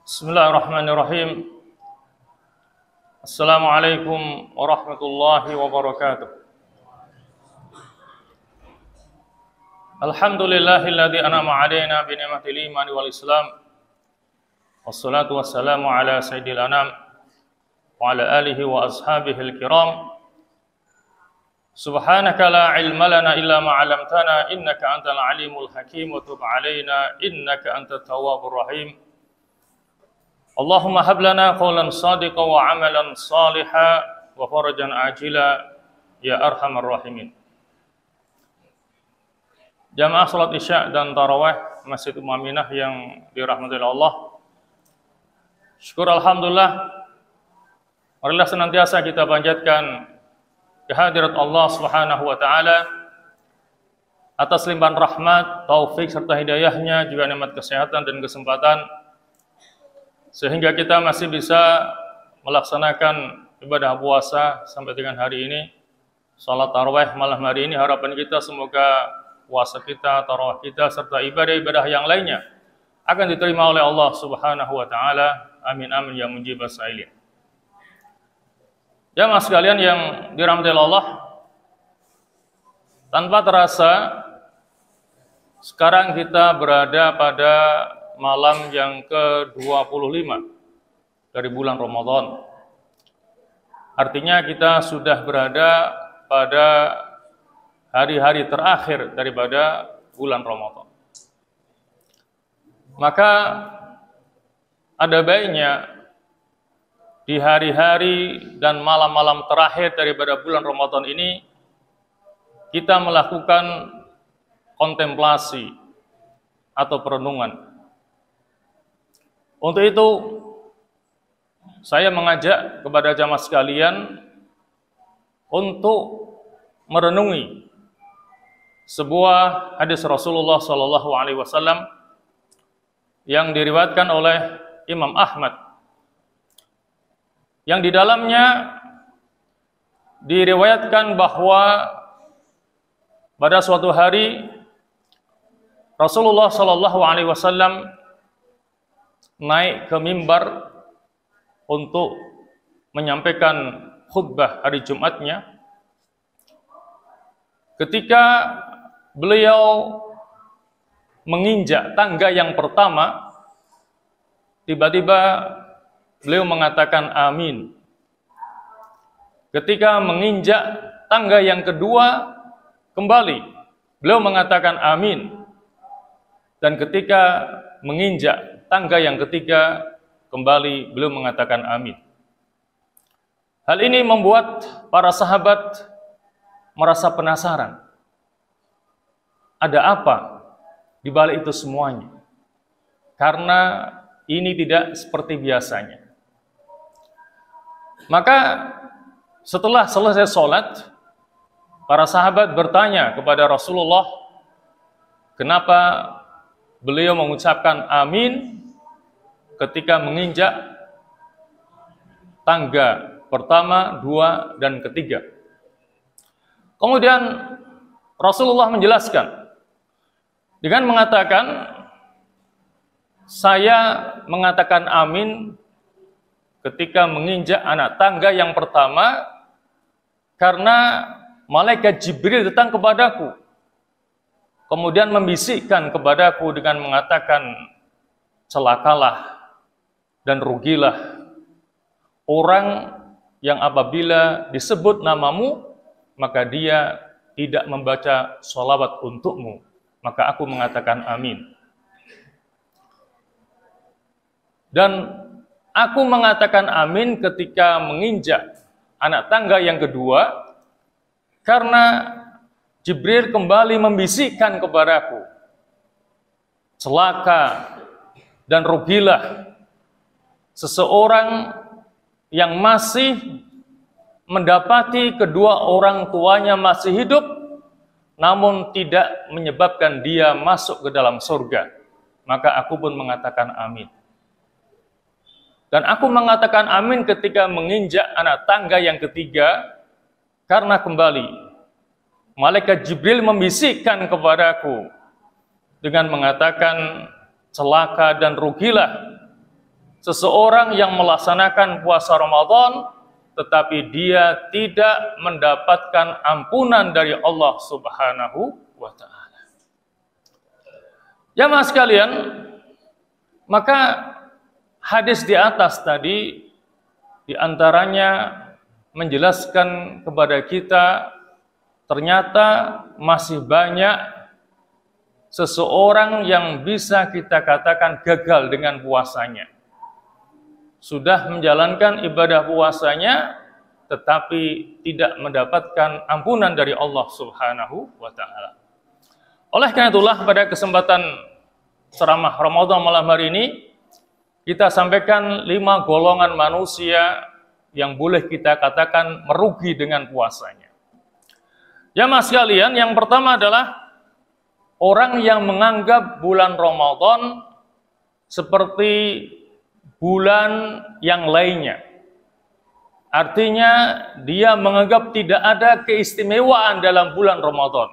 Bismillahirrahmanirrahim. Assalamualaikum warahmatullahi wabarakatuh. Alhamdulillahilladzi an'ama 'alaina bi ni'matil iman wal islam. Wassalatu wassalamu ala sayyidil anam wa ala alihi wa ashabihil kiram. Subhanaka la ilma lana illa ma 'allamtana innaka antal alimul hakim wa tub 'alaina innaka antat tawwabur rahim. Allahumma hab lana qawlan sadiqan wa amalan salihan wa farajan ajila ya arhamar rahimin. Jamaah salat Isya dan tarawih Masjid Aminah yang dirahmati Allah. Syukur alhamdulillah, marilah senantiasa kita panjatkan kehadirat Allah Subhanahu wa taala atas limpahan rahmat, taufik serta hidayahnya, juga nikmat kesehatan dan kesempatan sehingga kita masih bisa melaksanakan ibadah puasa sampai dengan hari ini. Salat tarawih malam hari ini, harapan kita semoga puasa kita, tarawih kita, serta ibadah-ibadah yang lainnya akan diterima oleh Allah Subhanahu wa taala. Amin amin ya mujibas sa'ilin. Jamaah sekalian yang dirahmati Allah, tanpa terasa sekarang kita berada pada malam yang ke-25 dari bulan Ramadan. Artinya kita sudah berada pada hari-hari terakhir daripada bulan Ramadan. Maka ada baiknya di hari-hari dan malam-malam terakhir daripada bulan Ramadan ini kita melakukan kontemplasi atau perenungan. Untuk itu, saya mengajak kepada jamaah sekalian untuk merenungi sebuah hadis Rasulullah SAW yang diriwayatkan oleh Imam Ahmad, yang di dalamnya diriwayatkan bahwa pada suatu hari Rasulullah SAW naik ke mimbar untuk menyampaikan khutbah hari Jumatnya. Ketika beliau menginjak tangga yang pertama, tiba-tiba beliau mengatakan amin. Ketika menginjak tangga yang kedua, kembali beliau mengatakan amin. Dan ketika menginjak tangga yang ketiga, kembali beliau mengatakan amin. Hal ini membuat para sahabat merasa penasaran. Ada apa di balik itu semuanya? Karena ini tidak seperti biasanya. Maka setelah selesai sholat, para sahabat bertanya kepada Rasulullah, kenapa beliau mengucapkan amin ketika menginjak tangga pertama, dua, dan ketiga. Kemudian Rasulullah menjelaskan dengan mengatakan, saya mengatakan amin ketika menginjak anak tangga yang pertama karena malaikat Jibril datang kepadaku, kemudian membisikkan kepadaku dengan mengatakan, celakalah dan rugilah orang yang apabila disebut namamu, maka dia tidak membaca sholawat untukmu. Maka aku mengatakan amin. Dan aku mengatakan amin ketika menginjak anak tangga yang kedua, karena Jibril kembali membisikkan kepadaku, celaka dan rugilah seseorang yang masih mendapati kedua orang tuanya masih hidup, namun tidak menyebabkan dia masuk ke dalam surga. Maka aku pun mengatakan amin. Dan aku mengatakan amin ketika menginjak anak tangga yang ketiga, karena kembali malaikat Jibril membisikkan kepadaku dengan mengatakan celaka dan rugilah seseorang yang melaksanakan puasa Ramadan tetapi dia tidak mendapatkan ampunan dari Allah Subhanahu wa taala. Jamaah sekalian, maka hadis di atas tadi diantaranya menjelaskan kepada kita ternyata masih banyak seseorang yang bisa kita katakan gagal dengan puasanya. Sudah menjalankan ibadah puasanya, tetapi tidak mendapatkan ampunan dari Allah Subhanahu wa ta'ala. Oleh karena itulah pada kesempatan ceramah Ramadan malam hari ini, kita sampaikan 5 golongan manusia yang boleh kita katakan merugi dengan puasanya. Jamaah sekalian, yang pertama adalah orang yang menganggap bulan Ramadan seperti bulan yang lainnya. Artinya dia menganggap tidak ada keistimewaan dalam bulan Ramadan.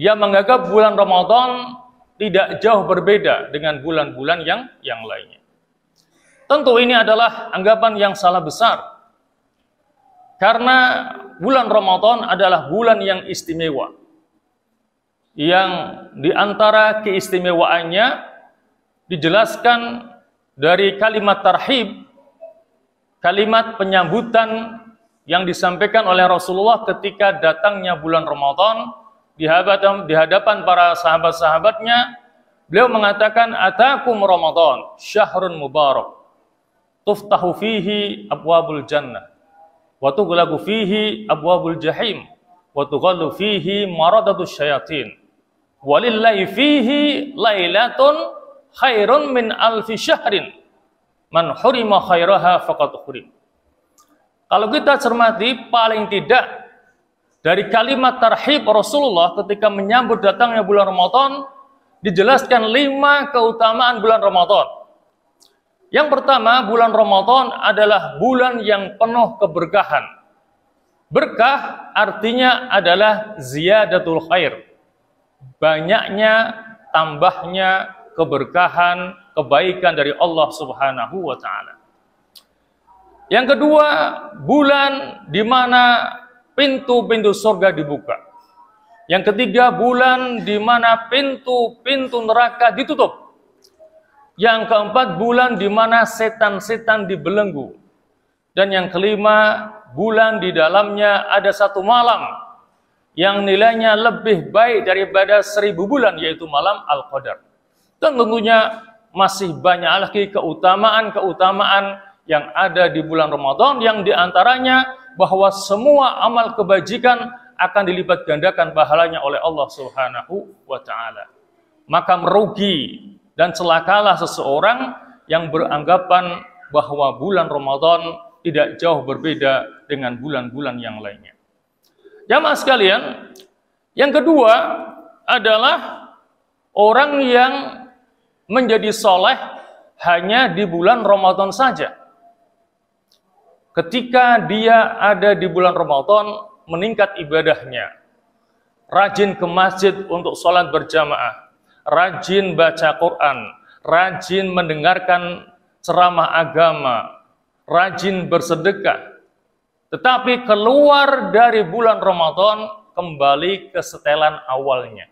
Dia menganggap bulan Ramadan tidak jauh berbeda dengan bulan-bulan yang lainnya. Tentu ini adalah anggapan yang salah besar. Karena bulan Ramadan adalah bulan yang istimewa. Yang diantara keistimewaannya dijelaskan dari kalimat tarhib, kalimat penyambutan yang disampaikan oleh Rasulullah ketika datangnya bulan Ramadan di hadapan para sahabat-sahabatnya. Beliau mengatakan, atakum Ramadan syahrun mubarak tuftahu fihi abwabul jannah wa tughlaqu fihi abwabul jahim wa tughallu fihi maradatus syayatin walillahi fihi lailatun khairun min alfi syahrin man hurima khairaha faqad hurim. Kalau kita cermati, paling tidak dari kalimat tarhib Rasulullah ketika menyambut datangnya bulan Ramadan, dijelaskan 5 keutamaan bulan Ramadan. Yang pertama, bulan Ramadan adalah bulan yang penuh keberkahan. Berkah artinya adalah ziyadatul khair, banyaknya, tambahnya keberkahan, kebaikan dari Allah Subhanahu wa ta'ala. Yang kedua, bulan di mana pintu-pintu surga dibuka. Yang ketiga, bulan di mana pintu-pintu neraka ditutup. Yang keempat, bulan di mana setan-setan dibelenggu. Dan yang kelima, bulan di dalamnya ada 1 malam yang nilainya lebih baik daripada 1000 bulan, yaitu malam Al-Qadar. Dan tentunya masih banyak lagi keutamaan-keutamaan yang ada di bulan Ramadan, yang diantaranya bahwa semua amal kebajikan akan dilipat gandakan pahalanya oleh Allah Subhanahu wa ta'ala. Maka merugi dan celakalah seseorang yang beranggapan bahwa bulan Ramadan tidak jauh berbeda dengan bulan-bulan yang lainnya. Jamaah sekalian, yang kedua adalah orang yang menjadi soleh hanya di bulan Ramadan saja. Ketika dia ada di bulan Ramadan, meningkat ibadahnya, rajin ke masjid untuk sholat berjamaah, rajin baca Quran, rajin mendengarkan ceramah agama, rajin bersedekah. Tetapi keluar dari bulan Ramadan, kembali ke setelan awalnya.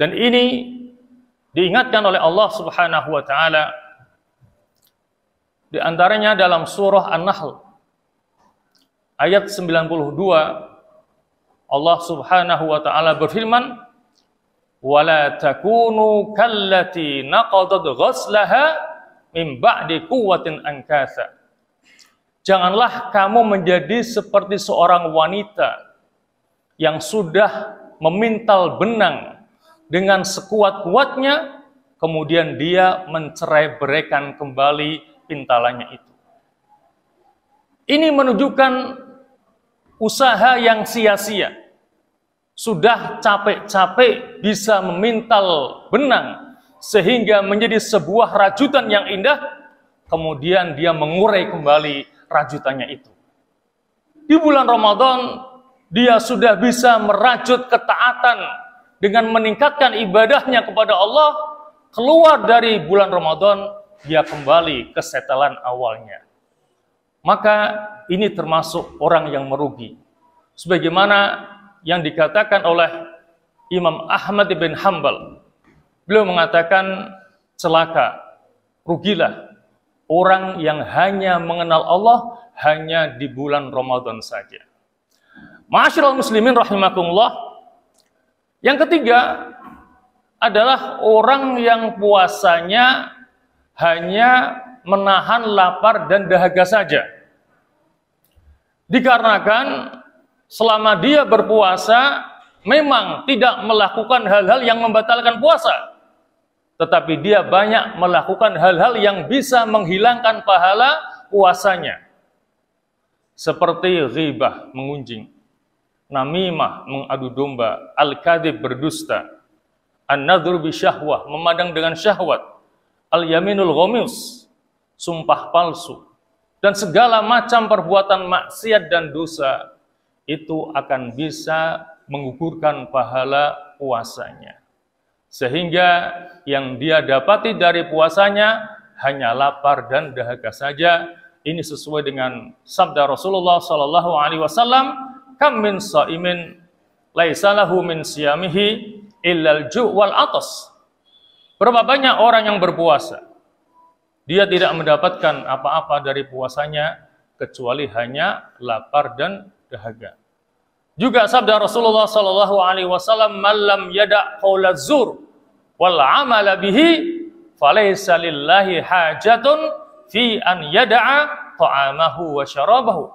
Dan ini diingatkan oleh Allah Subhanahu wa ta'ala di antaranya dalam surah An-Nahl ayat 92. Allah Subhanahu wa ta'ala berfirman, "Wala takunu kallati naqadat ghaslaha min ba'di quwwatin ankatha." Janganlah kamu menjadi seperti seorang wanita yang sudah memintal benang dengan sekuat-kuatnya, kemudian dia mencerai-beraikan kembali pintalannya itu. Ini menunjukkan usaha yang sia-sia. Sudah capek-capek bisa memintal benang sehingga menjadi sebuah rajutan yang indah, kemudian dia mengurai kembali rajutannya itu. Di bulan Ramadan, dia sudah bisa merajut ketaatan dengan meningkatkan ibadahnya kepada Allah, keluar dari bulan Ramadan, dia kembali ke setelan awalnya. Maka ini termasuk orang yang merugi. Sebagaimana yang dikatakan oleh Imam Ahmad bin Hanbal. Beliau mengatakan, celaka, rugilah orang yang hanya mengenal Allah hanya di bulan Ramadan saja. Ma'asyiral muslimin rahimakumullah. Yang ketiga adalah orang yang puasanya hanya menahan lapar dan dahaga saja. Dikarenakan selama dia berpuasa memang tidak melakukan hal-hal yang membatalkan puasa, tetapi dia banyak melakukan hal-hal yang bisa menghilangkan pahala puasanya. Seperti ghibah, mengunjing, namimah, mengadu domba, al-kadhib, berdusta, an-nadhur bi syahwah, memandang dengan syahwat, al-yaminul ghamus, sumpah palsu, dan segala macam perbuatan maksiat dan dosa itu akan bisa menggugurkan pahala puasanya. Sehingga yang dia dapati dari puasanya hanya lapar dan dahaga saja. Ini sesuai dengan sabda Rasulullah sallallahu alaihi wasallam, "Kam min shaimin laisa lahu min siyamihi illal ju' wal atas." Berapa banyak orang yang berpuasa, dia tidak mendapatkan apa-apa dari puasanya kecuali hanya lapar dan dahaga. Juga sabda Rasulullah sallallahu alaihi wasallam, "Man lam yada' qaula zur wal 'amala bihi falaysa lillahi hajatun fi an yada'a ta'amahu wa syarabahu."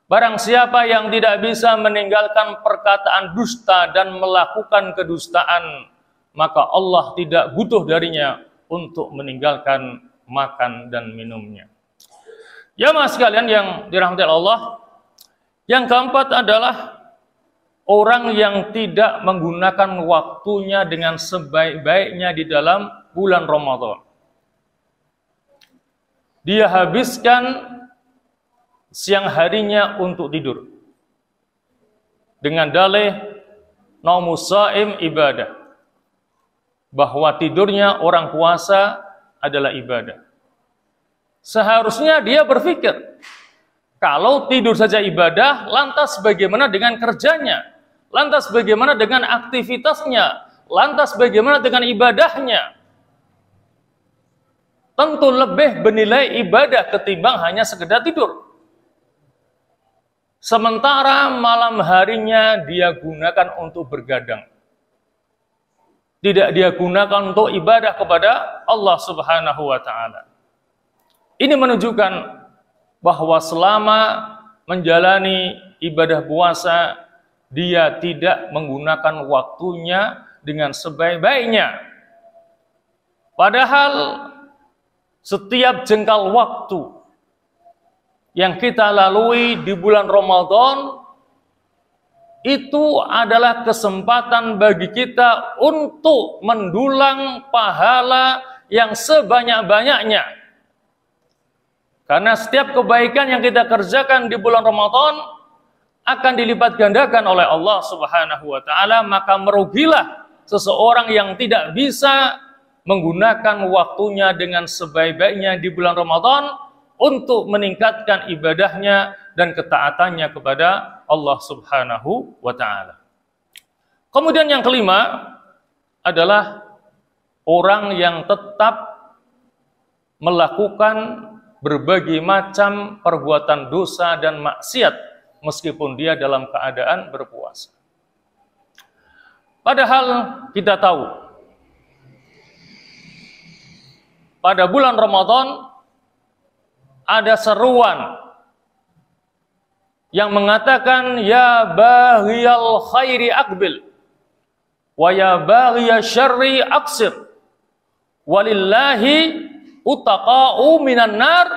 Barang siapa yang tidak bisa meninggalkan perkataan dusta dan melakukan kedustaan, maka Allah tidak butuh darinya untuk meninggalkan makan dan minumnya. Jamaah sekalian yang dirahmati Allah, yang keempat adalah orang yang tidak menggunakan waktunya dengan sebaik-baiknya di dalam bulan Ramadan. Dia habiskan siang harinya untuk tidur dengan dalih naumus shaim ibadah, bahwa tidurnya orang puasa adalah ibadah. Seharusnya dia berpikir, kalau tidur saja ibadah, lantas bagaimana dengan kerjanya? Lantas bagaimana dengan aktivitasnya? Lantas bagaimana dengan ibadahnya? Tentu lebih bernilai ibadah ketimbang hanya sekedar tidur. Sementara malam harinya dia gunakan untuk bergadang. Tidak dia gunakan untuk ibadah kepada Allah Subhanahu wa ta'ala. Ini menunjukkan bahwa selama menjalani ibadah puasa, dia tidak menggunakan waktunya dengan sebaik-baiknya. Padahal setiap jengkal waktu yang kita lalui di bulan Ramadan itu adalah kesempatan bagi kita untuk mendulang pahala yang sebanyak-banyaknya. Karena setiap kebaikan yang kita kerjakan di bulan Ramadan akan dilipat gandakan oleh Allah Subhanahu wa ta'ala, maka merugilah seseorang yang tidak bisa menggunakan waktunya dengan sebaik-baiknya di bulan Ramadan untuk meningkatkan ibadahnya dan ketaatannya kepada Allah Subhanahu wa ta'ala. Kemudian yang kelima adalah orang yang tetap melakukan berbagai macam perbuatan dosa dan maksiat meskipun dia dalam keadaan berpuasa. Padahal kita tahu pada bulan Ramadan ada seruan yang mengatakan, ya baghiyal khairi aqbil wa ya baghiyasy syarri aqsir walillahi utaqa'u minan nar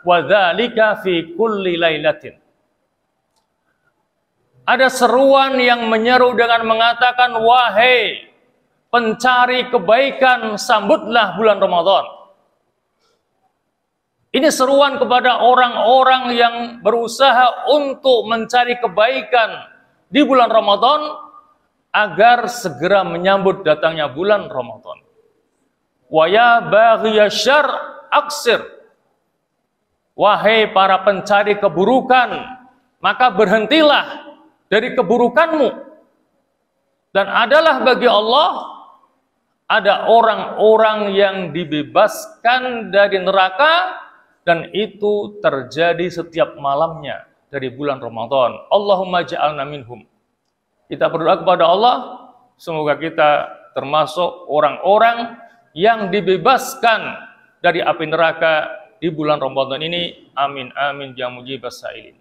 wa dzalika fi kulli lailatin. Ada seruan yang menyeru dengan mengatakan, wahai pencari kebaikan, sambutlah bulan Ramadan. Ini seruan kepada orang-orang yang berusaha untuk mencari kebaikan di bulan Ramadan agar segera menyambut datangnya bulan Ramadan. Wa ya baghiyasyarr aqsir. Wahai para pencari keburukan, maka berhentilah dari keburukanmu. Dan adalah bagi Allah ada orang-orang yang dibebaskan dari neraka, dan itu terjadi setiap malamnya dari bulan Ramadan. Allahumma ja'alna minhum. Kita berdoa kepada Allah, semoga kita termasuk orang-orang yang dibebaskan dari api neraka di bulan Ramadan ini. Amin amin ya mujibas sa'ilin.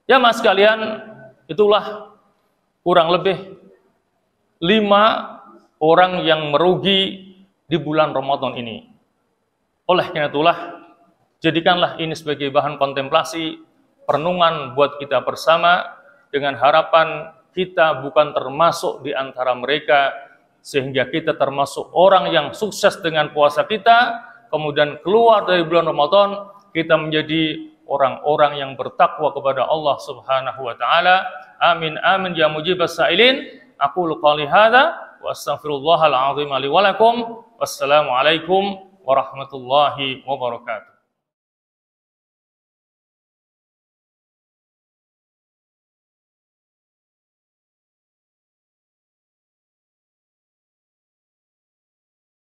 Ya mas sekalian, itulah kurang lebih 5 orang yang merugi di bulan Ramadan ini. Oleh karena itulah, jadikanlah ini sebagai bahan kontemplasi, perenungan buat kita bersama, dengan harapan kita bukan termasuk di antara mereka, sehingga kita termasuk orang yang sukses dengan puasa kita, kemudian keluar dari bulan Ramadan, kita menjadi orang-orang yang bertakwa kepada Allah Subhanahu wa taala. Amin amin ya mujibas sa'ilin. Aqulu qouli hadza wa astaghfirullahal azim li wa lakum. Wassalamu alaikum warahmatullahi wabarakatuh.